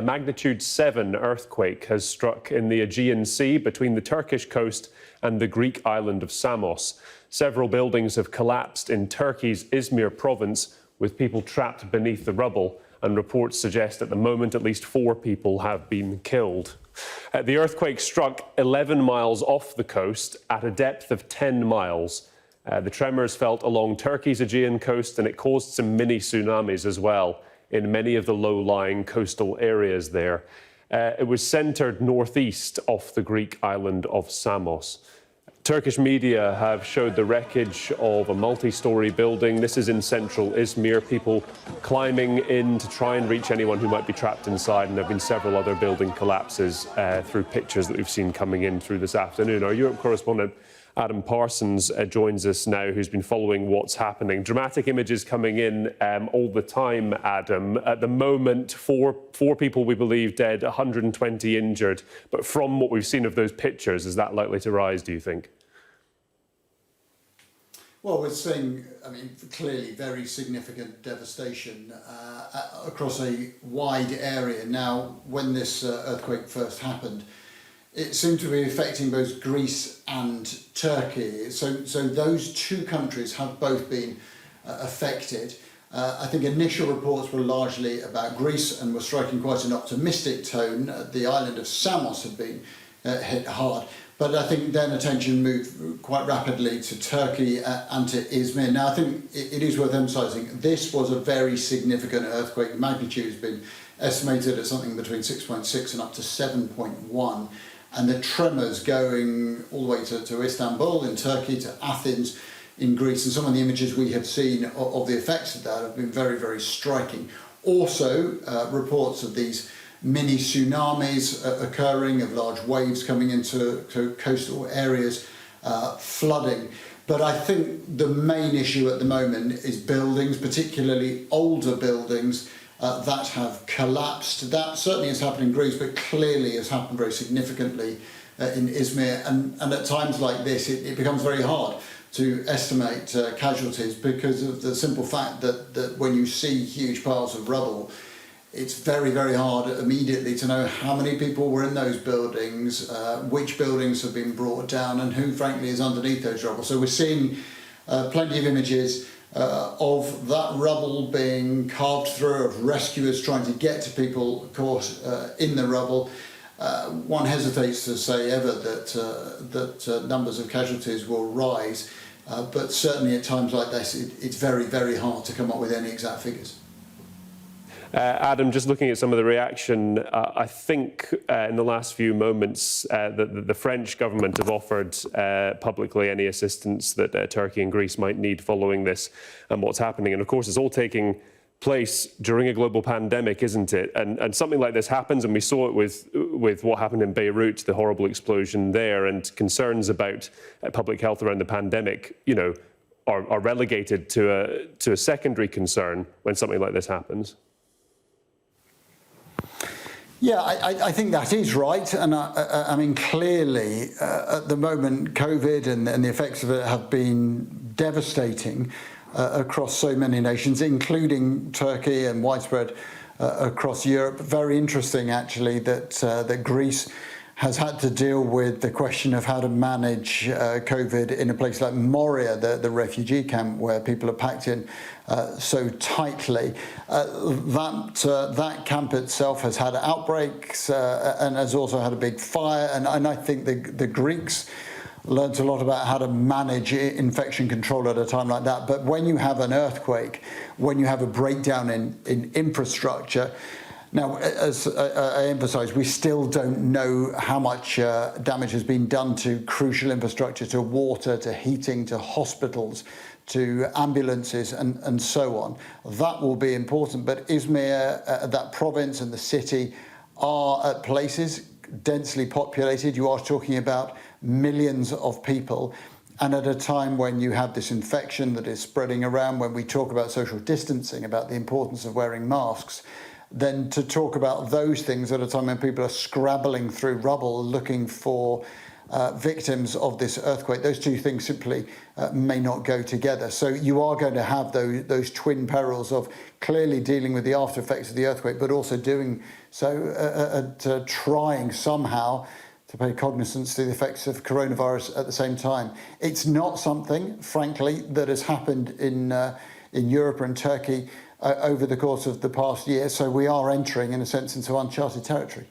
A magnitude 7 earthquake has struck in the Aegean Sea between the Turkish coast and the Greek island of Samos. Several buildings have collapsed in Turkey's Izmir province, with people trapped beneath the rubble, and reports suggest at the moment at least 4 people have been killed. The earthquake struck 11 miles off the coast at a depth of 10 miles. The tremors felt along Turkey's Aegean coast, and it caused some mini tsunamis as well in many of the low-lying coastal areas there. It was centred northeast off the Greek island of Samos. Turkish media have showed the wreckage of a multi-storey building. This is in central Izmir. People climbing in to try and reach anyone who might be trapped inside, and there have been several other building collapses through pictures that we've seen coming in through this afternoon. Our Europe correspondent Adam Parsons joins us now, who's been following what's happening. Dramatic images coming in all the time, Adam. At the moment, four people, we believe, dead, 120 injured. But from what we've seen of those pictures, is that likely to rise, do you think? Well, we're seeing, clearly very significant devastation across a wide area. Now, when this earthquake first happened, it seemed to be affecting both Greece and Turkey. So those two countries have both been affected. I think initial reports were largely about Greece and were striking quite an optimistic tone. The island of Samos had been hit hard. But I think then attention moved quite rapidly to Turkey and to Izmir. Now, I think it is worth emphasising this was a very significant earthquake. The magnitude has been estimated at something between 6.6 and up to 7.1. And the tremors going all the way to Istanbul in Turkey, to Athens in Greece. And some of the images we have seen of the effects of that have been very, very striking. Also, reports of these mini tsunamis occurring, of large waves coming into coastal areas, flooding. But I think the main issue at the moment is buildings, particularly older buildings, that have collapsed. That certainly has happened in Greece, but clearly has happened very significantly in Izmir. And at times like this, it becomes very hard to estimate casualties because of the simple fact that when you see huge piles of rubble, it's very, very hard immediately to know how many people were in those buildings, which buildings have been brought down, and who, frankly, is underneath those rubble. So we're seeing plenty of images of that rubble being carved through, of rescuers trying to get to people caught in the rubble. One hesitates to say ever that numbers of casualties will rise, but certainly at times like this, it's very, very hard to come up with any exact figures. Adam, just looking at some of the reaction, I think in the last few moments the French government have offered publicly any assistance that Turkey and Greece might need following this and what's happening. And of course, it's all taking place during a global pandemic, isn't it? And something like this happens, and we saw it with what happened in Beirut, the horrible explosion there, and concerns about public health around the pandemic, are relegated to a secondary concern when something like this happens. Yeah, I think that is right. And clearly, at the moment, COVID and the effects of it have been devastating across so many nations, including Turkey and widespread across Europe. Very interesting, actually, that Greece has had to deal with the question of how to manage COVID in a place like Moria, the refugee camp where people are packed in so tightly. That camp itself has had outbreaks and has also had a big fire. And I think the Greeks learned a lot about how to manage infection control at a time like that. But when you have an earthquake, when you have a breakdown in infrastructure, now, as I emphasise, we still don't know how much damage has been done to crucial infrastructure, to water, to heating, to hospitals, to ambulances and so on. That will be important. But Izmir, that province and the city are at places densely populated. You are talking about millions of people. And at a time when you have this infection that is spreading around, when we talk about social distancing, about the importance of wearing masks, then to talk about those things at a time when people are scrabbling through rubble looking for victims of this earthquake. Those two things simply may not go together. So you are going to have those twin perils of clearly dealing with the after effects of the earthquake, but also doing so trying somehow to pay cognizance to the effects of coronavirus at the same time. It's not something, frankly, that has happened in Europe or in Turkey over the course of the past year. So we are entering, in a sense, into uncharted territory.